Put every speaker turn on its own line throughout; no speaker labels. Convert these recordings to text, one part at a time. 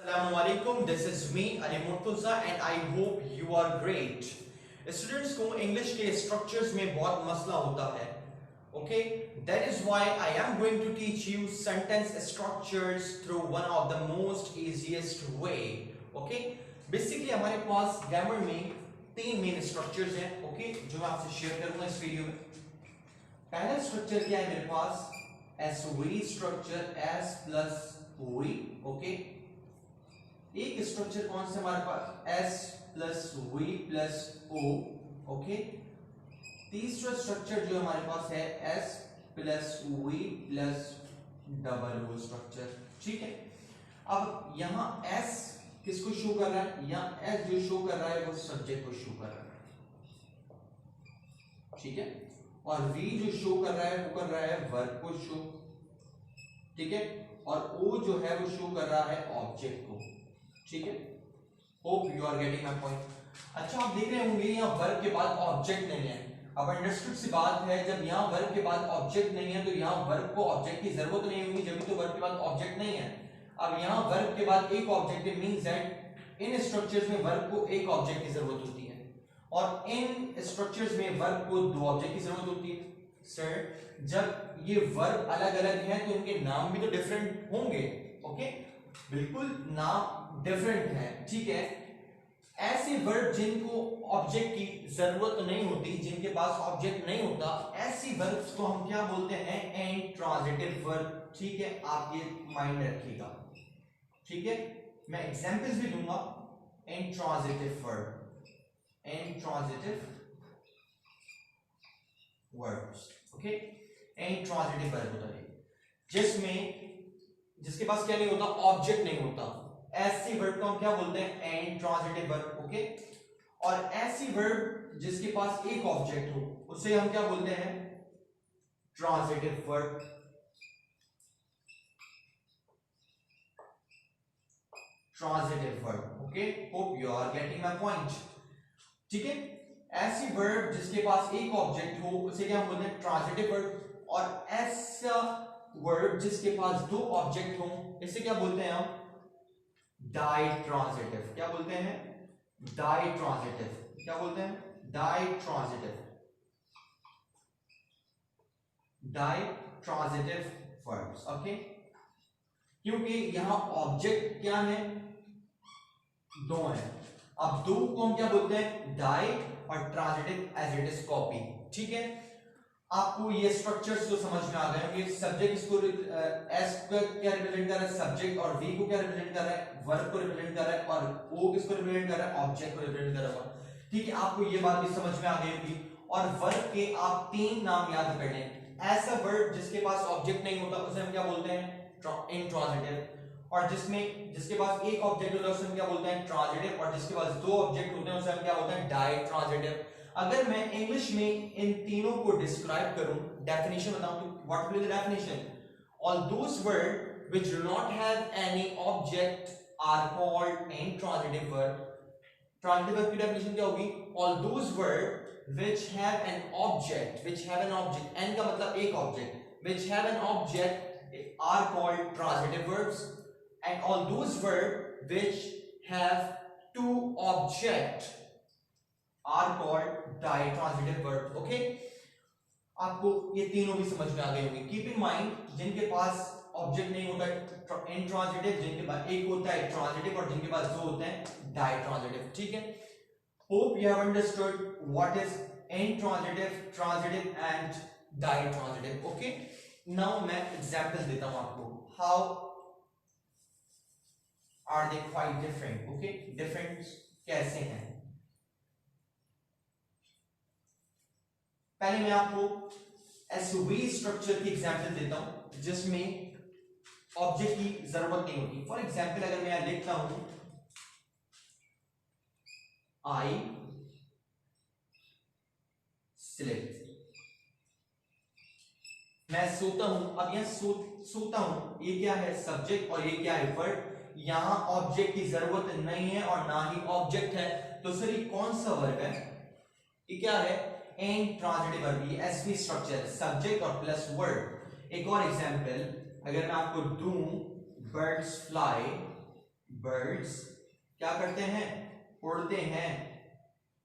Assalamualaikum, this is me Ali Murtuza and I hope you are great. Students को English के structures में बहुत मसला होता है. Okay, that is why I am going to teach you sentence structures through one of the most easiest way. Okay, basically हमारे पास grammar में तीन मेन स्ट्रक्चर्स हैं. ओके, जो मैं आपसे शेयर करूंगा इस वीडियो में. पहला स्ट्रक्चर क्या है मेरे पास? S V structure, S plus V. Okay, एक स्ट्रक्चर कौन सा हमारे पास? S plus V plus O. Okay, तीसरा स्ट्रक्चर जो हमारे पास है S plus V plus double O structure. ठीक है, अब यहां एस किसको शो कर रहा है? यहां एस जो शो कर रहा है वो सब्जेक्ट को शो कर रहा है. ठीक है, और वी जो शो कर रहा है वो कर रहा है वर्ब को शो. ठीक है, और ओ जो है वो शो कर रहा है ऑब्जेक्ट को. ठीक है, hope you are getting my point. अच्छा, आप देख रहे होंगे यहाँ वर्ब के बाद ऑब्जेक्ट नहीं है. अब अंडरस्टूड सी बात है, जब यहाँ वर्ब के बाद ऑब्जेक्ट नहीं है तो यहाँ वर्ब को ऑब्जेक्ट की जरूरत नहीं होगी, जब तो वर्ब के बाद ऑब्जेक्ट नहीं है. अब यहाँ वर्ब के बाद एक ऑब्जेक्ट है, मींस दैट इन स्ट्रक्चर्स में वर्ब को एक ऑब्जेक्ट की जरूरत होती है और इन स्ट्रक्चर्स में वर्ब को दो ऑब्जेक्ट की जरूरत होती है. सर, जब ये वर्ब अलग अलग हैं तो इनके नाम भी तो डिफरेंट होंगे. ओके, बिल्कुल नाम डिफरेंट है. ठीक है, ऐसे वर्ब जिनको ऑब्जेक्ट की जरूरत नहीं होती, जिनके पास ऑब्जेक्ट नहीं होता, ऐसी वर्ब्स को हम क्या बोलते हैं? Intransitive verb. ठीक है, आप ये माइंड रखिएगा. ठीक है, मैं एग्जांपल्स भी दूंगा. Intransitive verb, intransitive verbs. Okay, intransitive verb होता है जिसके पास क्या नहीं होता? ऑब्जेक्ट नहीं होता. ऐसी वर्ब को हम क्या बोलते हैं? Intransitive verb. ओके, और ऐसी वर्ब जिसके पास एक ऑब्जेक्ट हो उसे हम क्या बोलते हैं? Transitive verb. Transitive verb. Okay, hope you are getting my point. ठीक है, ऐसी वर्ब जिसके पास एक ऑब्जेक्ट हो उसे क्या हम बोलते हैं? Transitive verb. और ऐसा वर्ब जिसके पास दो ऑब्जेक्ट हो इसे क्या बोलते हैं हम? डाइट्रांजिटिव. क्या बोलते हैं? डाइट्रांजिटिव. क्या बोलते हैं? डाइट्रांजिटिव. डाइट्रांजिटिव वर्ब्स. ओके, क्योंकि यहां ऑब्जेक्ट क्या है? दो है. अब दो को हम क्या बोलते हैं? डाई, और transitive as it is copy. ठीक है, आपको ये स्ट्रक्चर्स तो समझ में आ गए होंगे. सब्जेक्ट इसको एस को क्या रिप्रेजेंट कर रहा है? सब्जेक्ट. और वी को क्या रिप्रेजेंट कर रहा है? वर्ब को रिप्रेजेंट कर रहा है. और ओ किसको रिप्रेजेंट कर रहा है? ऑब्जेक्ट को रिप्रेजेंट कर रहा है. ठीक है, आपको ये बात भी समझ में आ गई होगी. और वर्ब के आप तीन नाम याद कर लें. ऐसा वर्ब जिसके पास ऑब्जेक्ट नहीं होता उसे हम क्या बोलते हैं? इंट्रांजिटिव. और जिसके पास एक ऑब्जेक्ट होता है उसे हम क्या बोलते हैं? ट्रांजिटिव. और जिसके पास दो ऑब्जेक्ट होते हैं उसे हम क्या बोलते हैं? डाइट्रांजिटिव. अगर मैं इंग्लिश में इन तीनों को डिस्क्राइब करूं, डेफिनेशन बताऊं, तो what will be the definition? All those word which do not have any object are called intransitive verb. Transitive verb की डेफिनेशन क्या होगी? All those word which have an object, an का मतलब एक object, which have an object are called transitive verbs, and all those verbs which have two objects are called ditransitive verbs. Okay, आपको ये तीनों भी समझ में आ गए होंगे. कीप इन माइंड, जिनके पास ऑब्जेक्ट नहीं होता है इंट्रांजिटिव, जिनके पास एक होता है ट्रांजिटिव, और जिनके पास दो होते हैं डाइट्रांजिटिव. ठीक है, hope you have understood what is intransitive, transitive and ditransitive. Okay, now मैं एग्जांपल देता हूं आपको. How are they quite different. Okay, different कैसे हैं? पहले मैं आपको एसवी स्ट्रक्चर की एग्जांपल देता हूं जिसमें ऑब्जेक्ट की जरूरत नहीं होती. फॉर एग्जांपल, अगर मैं लिखता हूं आई स्लीप, मैं सोता हूं. अब यहां सोता हूं, ये क्या है? सब्जेक्ट. और ये क्या है? वर्ब. यहां ऑब्जेक्ट की जरूरत नहीं है और ना ही ऑब्जेक्ट है, तो सर ये कौन सा वर्ब है? ये क्या है? Intransitive verb. ये एसवी स्ट्रक्चर, सब्जेक्ट और प्लस वर्ब. एक और एग्जांपल अगर मैं आपको दूं, बर्ड्स फ्लाई birds क्या करते हैं, उड़ते हैं,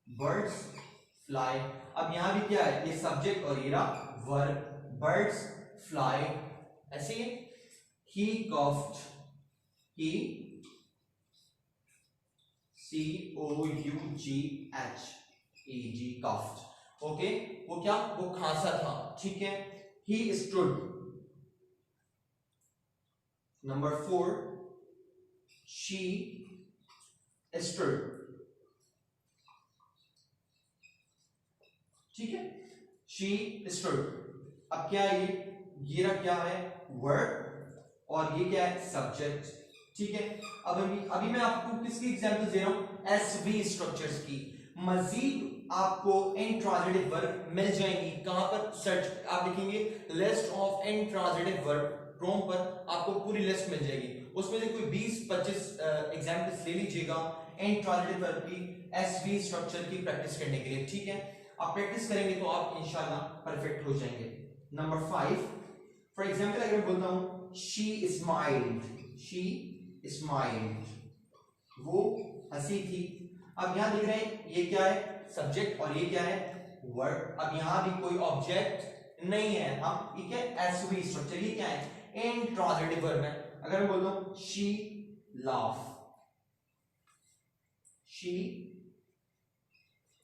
birds fly। अब यहां भी क्या है, ये सब्जेक्ट और ये वर्ब, birds fly। ऐसे he coughed, he coughed, coughed, okay, वो क्या, वो खांसा था, ठीक है। he stood, number 4 she stood, ठीक है, she stood। अब क्या है, ये क्या है, वर्ब और ये क्या है, सब्जेक्ट, ठीक है। अब अभी मैं आपको किसकी एग्जांपल दे रहा हूं, एसवी स्ट्रक्चर्स की। मजीद आपको इंट्रांजिटिव वर्ब मिल जाएंगी, कहां पर सर्च आप लिखेंगे list of intransitive verb, Chrome पर आपको पूरी लिस्ट मिल जाएगी, उसमें से कोई 20-25 एग्जांपल्स ले लीजिएगा इंट्रांजिटिव वर्ब की एसवी स्ट्रक्चर की प्रैक्टिस करने के लिए, ठीक है। आप प्रैक्टिस करेंगे तो आप इंशाल्लाह परफेक्ट हो जाएंगे। नंबर 5, फॉर एग्जांपल अगर मैं बोलता हूं शी स्माइल्ड, शी स्माइल्ड, वो हंसी थी। अब यहां देख रहे हैं ये क्या है, सब्जेक्ट और ये क्या है, वर्ब। अब यहां भी कोई ऑब्जेक्ट नहीं है, हम ये क्या एसवी स्ट्रक्चर, ये क्या है, इंट्रांजिटिव वर्ब है। अगर मैं बोलता हूं शी लाफ, शी,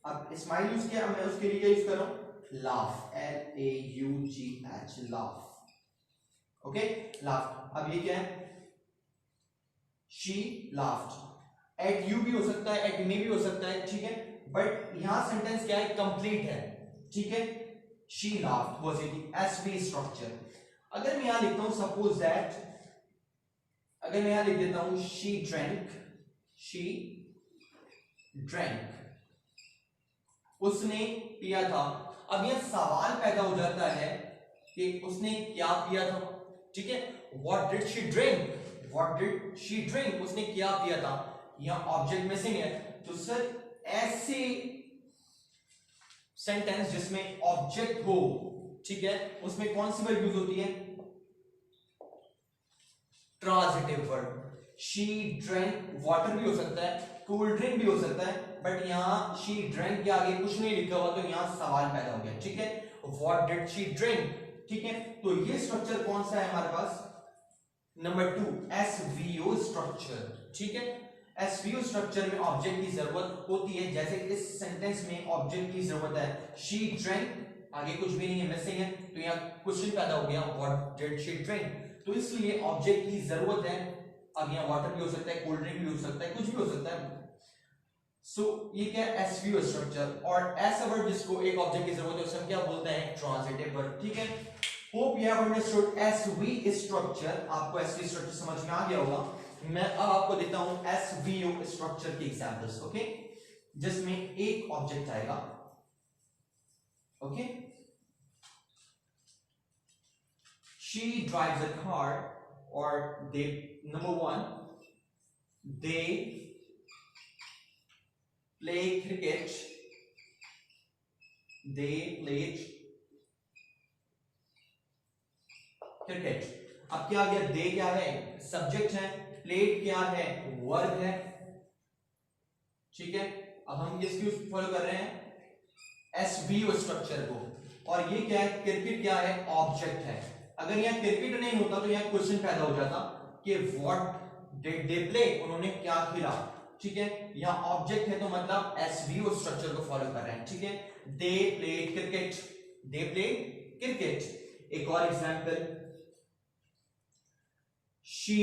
अब स्माइल यूज किया, मैं उसके लिए यूज कर रहा हूं laugh, LAUGH, laugh, okay, laugh. अब ये क्या है, शी लाफ्ड, एट यू भी हो सकता है, एट मी भी हो सकता है, ठीक है, बट यहां सेंटेंस क्या है, कंप्लीट है, ठीक है। She laughed was it SV structure. अगर मैं यहां लिखता हूं सपोज दैट, अगर मैं यहां लिख देता हूं शी ड्रैंक, शी ड्रैंक, उसने पिया था। अब यह सवाल पैदा हो जाता है कि उसने क्या पिया था, ठीक है, what did she drink, what did she drink, उसने क्या पिया था। यहां ऑब्जेक्ट मिसिंग है, तो सर ऐसे सेंटेंस जिसमें ऑब्जेक्ट हो, ठीक है, उसमें कौन सी वर्ब यूज होती है, transitive verb. She drank water भी हो सकता है, कोल्ड ड्रिंक भी हो सकता है, बट यहां शी ड्रैंक के आगे कुछ नहीं लिखा हुआ, तो यहां सवाल पैदा हो गया, ठीक है। व्हाट डिड शी ड्रिंक, ठीक है। तो ये स्ट्रक्चर कौन सा है हमारे पास, नंबर 2 एसवीओ स्ट्रक्चर, ठीक है। एसवीओ स्ट्रक्चर में ऑब्जेक्ट की जरूरत होती है, जैसे इस सेंटेंस में ऑब्जेक्ट की जरूरत है, शी ड्रिंक, आगे कुछ भी नहीं है, मिसिंग है, तो यहां क्वेश्चन पैदा हो गया व्हाट डिड शी ड्रिंक, तो इसलिए ऑब्जेक्ट की जरूरत है। अब यहां वाटर भी हो सकता है, कोल्ड ड्रिंक भी हो सकता है, कुछ भी हो सकता है। सो ये क्या है, एसवीओ स्ट्रक्चर। और ऐसा वर्ड जिसको एक ऑब्जेक्ट की जरूरत है उसे हम क्या बोलते हैं, ट्रांजिटिव वर्ब, ठीक है। Hope you have understood SV structure, आपको एसवी स्ट्रक्चर समझ में आ गया होगा। मैं अब आपको देता हूं एसवीओ स्ट्रक्चर की एग्जांपल्स, ओके, जिसमें एक ऑब्जेक्ट आएगा, okay. She drives a car, और they, number 1 they play cricket, they played cricket. अब क्या आ गया, दे क्या है, सब्जेक्ट है, प्लेड क्या है, वर्ब है, ठीक है। अब हम किसकी फॉलो कर रहे हैं, एसवीओ स्ट्रक्चर को, और ये क्या है, क्रिकेट क्या है, ऑब्जेक्ट है। अगर यहाँ क्रिकेट नहीं होता तो यहाँ क्वेश्चन पैदा हो जाता कि व्हाट डिड दे प्ले, उन्होंने क्या खेला, ठीक है। यहाँ ऑब्जेक्ट है तो मतलब एसवीओ स्ट्रक्चर को फॉलो कर रहे हैं, ठीक है। दे played cricket, they played cricket. एक और एग्जांपल, शी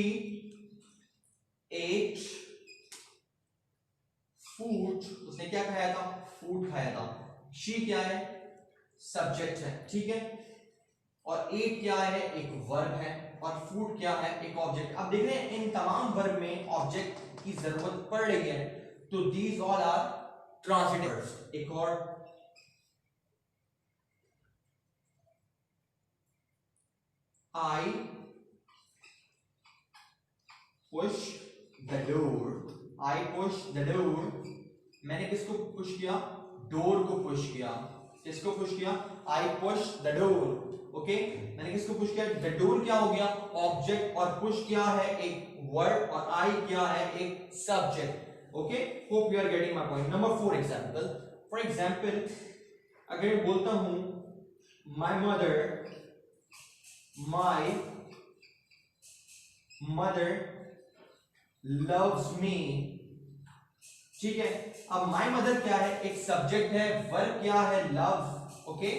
एट फूड, उसने क्या खाया था, फूड खाया था। शी क्या है, सब्जेक्ट है, ठीक है, और एट क्या है, एक वर्ब है, और फूड क्या है, एक ऑब्जेक्ट। अब देख रहे हैं इन तमाम वर्ब में ऑब्जेक्ट की जरूरत पड़ रही है, तो these all are transitive verbs. एक और, I push the door, I push the door, मैंने किसको पुश किया, डोर को पुश किया। किसको पुश किया? आई पुश द डोर। ओके, मैंने किसको पुश किया? द डोर क्या हो गया? ऑब्जेक्ट, और पुश क्या है? एक वर्ड, और आई क्या है? एक subject. Okay, hope you are getting my point. Number 4 example. For example, अगर मैं बोलता हूं माय मदर लव्स मी, ठीक है। अब माय मदर क्या है? एक सब्जेक्ट है, वर्ब क्या है? लव। ओके,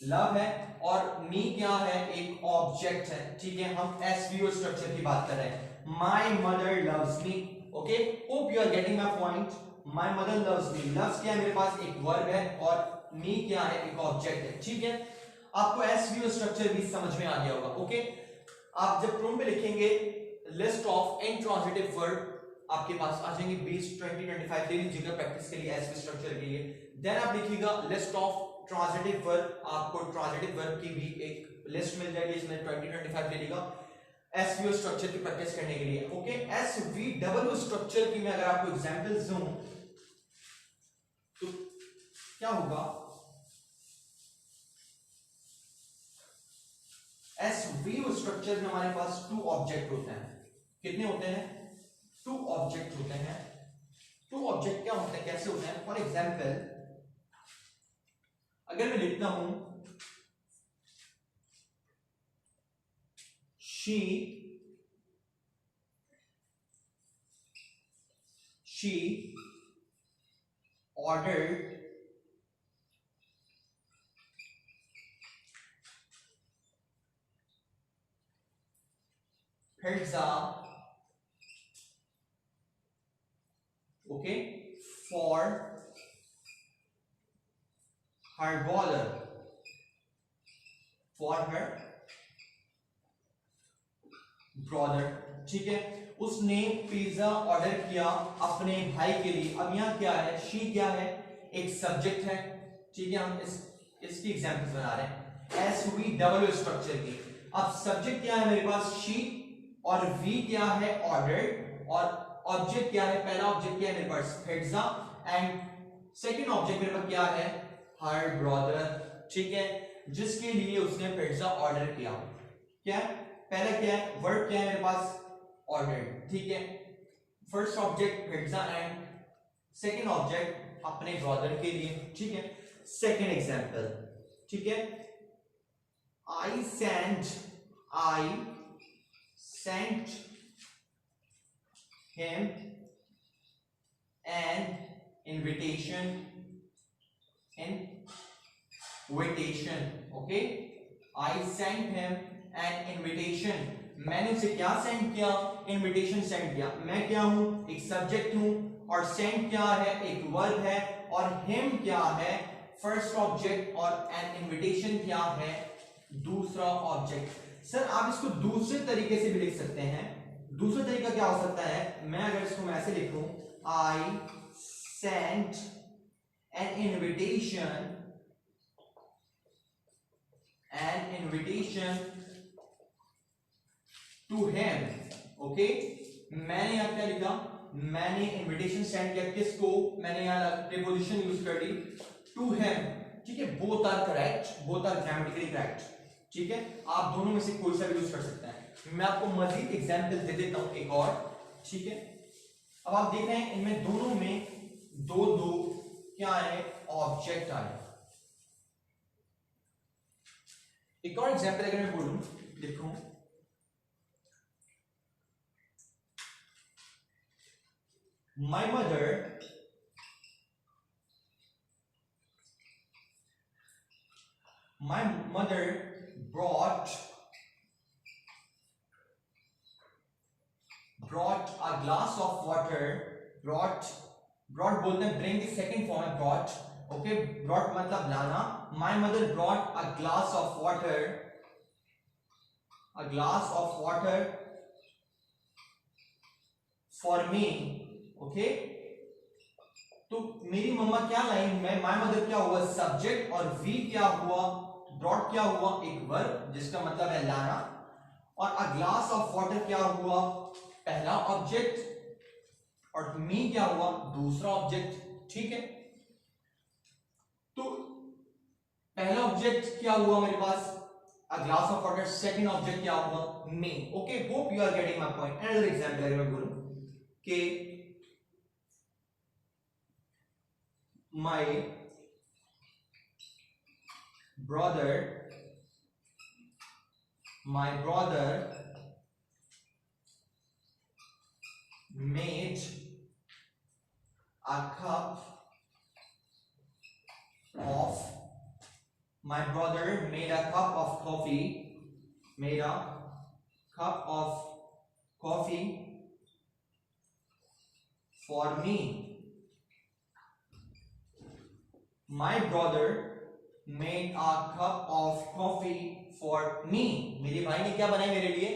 लव है, और मी क्या है? एक ऑब्जेक्ट है, ठीक है। हम एसवीओ स्ट्रक्चर की बात कर रहे हैं। My mother loves me. Okay, hope you are getting my point. My mother loves me, loves क्या है मेरे पास? एक वर्ब है, और मी क्या है? एक ऑब्जेक्ट है, ठीक है। आपको एसवीओ स्ट्रक्चर भी समझ में आ गया होगा। ओके, आप जब प्रूम पे लिखेंगे लिस्ट ऑफ इंट्रांजिटिव वर्ब, आपके पास आ जाएंगे 20 20 25 ले लीजिएगा प्रैक्टिस के लिए, एसवी स्ट्रक्चर के लिए। देन आप लिखिएगा लिस्ट ऑफ ट्रांजिटिव वर्ब, आपको ट्रांजिटिव वर्ब की भी एक लिस्ट मिल जाएगी, इसमें 20 25 ले लीजिएगा एसवीओ स्ट्रक्चर की प्रैक्टिस करने के लिए। ओके, एसवी डब्ल्यू स्ट्रक्चर की मैं अगर आपको एग्जांपल्स दूं तो क्या होगा? एसवीओ स्ट्रक्चर में हमारे पास 2 ऑब्जेक्ट होते हैं। कितने होते हैं? 2 ऑब्जेक्ट होते हैं। 2 ऑब्जेक्ट क्या होते हैं, कैसे होते हैं? फॉर एग्जांपल, अगर मैं लिखता हूं she ordered pizza, okay, for her brother, ठीक है। उसने पिज्जा ऑर्डर किया अपने भाई के लिए। अब यहाँ क्या है? शी क्या है? एक सब्जेक्ट है, ठीक है। हम इसकी एग्जांपल्स बना रहे हैं एसवी डब्ल्यू स्ट्रक्चर की। अब सब्जेक्ट क्या है मेरे पास? शी, और वी क्या है? ऑर्डर, और ऑब्जेक्ट क्या है? पहला ऑब्जेक्ट क्या है मेरे पास? पिज्जा, एंड सेकंड ऑब्जेक्ट मेरे पास क्या है? हर ब्रदर, ठीक है, जिसके लिए उसने पिज्जा ऑर्डर किया। क्या है? पहला क्या है? वर्ड क्या है मेरे पास? ऑर्डर, ठीक है। First object pizza and second object अपने ब्रदर के लिए, ठीक है। सेकंड एग्जांपल, ठीक है। I sent him an invitation, okay. I sent him an invitation, मैंने उसे क्या सेंड किया? इनविटेशन सेंड किया। मैं क्या हूं? एक सब्जेक्ट हूं, और सेंड क्या है? एक वर्ब है, और हिम क्या है? फर्स्ट ऑब्जेक्ट, और एन इनविटेशन क्या है? दूसरा ऑब्जेक्ट। सर आप इसको दूसरे तरीके से भी लिख सकते हैं। दूसरा तरीका क्या हो सकता है? मैं अगर इसको मैं ऐसे लिखूं, I sent an invitation to him, okay. मैंने यहां क्या लिखा? मैंने इनविटेशन सेंड किया किसको? मैंने यहां प्रीपोजिशन यूज कर दी टू हिम, ठीक है। Both are correct, both are grammatically correct, ठीक है। आप दोनों में से कोई सा भी यूज कर सकते हैं। मैं आपको मजीद एग्जांपल दे देता हूं एक और, ठीक है। अब आप देख रहे हैं इनमें दोनों में दो क्या है? ऑब्जेक्ट आए। एक और एग्जांपल अगर मैं बोलूं, लिखूं my mother brought a glass of water, brought बोलते हैं bring की second form है brought, okay। brought मतलब लाना। my mother brought a glass of water for me, okay। तो मेरी मम्मा क्या लाई? मैं माय मदर क्या हुआ? सब्जेक्ट, और वी क्या हुआ? ब्रॉट क्या हुआ? एक वर्ब जिसका मतलब है लाना, और अ ग्लास ऑफ वाटर क्या हुआ? पहला ऑब्जेक्ट, और मी क्या हुआ? दूसरा ऑब्जेक्ट, ठीक है। तो ऑब्जेक्ट क्या हुआ मेरे पास, a glass of water. Second object क्या हुआ, me. Okay, hope you are getting my point. Another example अगर मैं बोलूं कि my brother made a cup of my brother made a cup of coffee for me. My brother made a cup of coffee for me. मेरे भाई ने क्या बनाई मेरे लिए,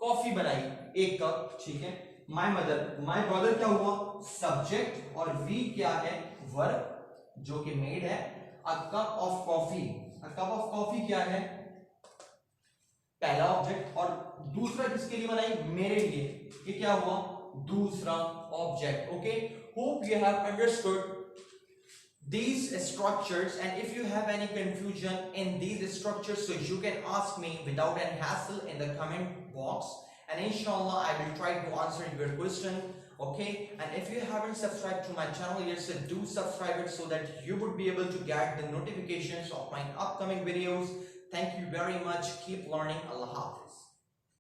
कॉफी बनाई, एक कप, ठीक है. My brother क्या हुआ, सब्जेक्ट, और we क्या है, वर्ब, जो कि मेड है. A cup of coffee क्या है, पहला ऑब्जेक्ट, और दूसरा किसके लिए बनाई, मेरे लिए. ये क्या हुआ, दूसरा object. Okay, hope you have understood these structures, and if you have any confusion in these structures, so you can ask me without any hassle in the comment box, and inshallah I will try to answer your question. Okay, and if you haven't subscribed to my channel yet, so do subscribe it so that you would be able to get the notifications of my upcoming videos. Thank you very much. Keep learning. Allah Hafiz.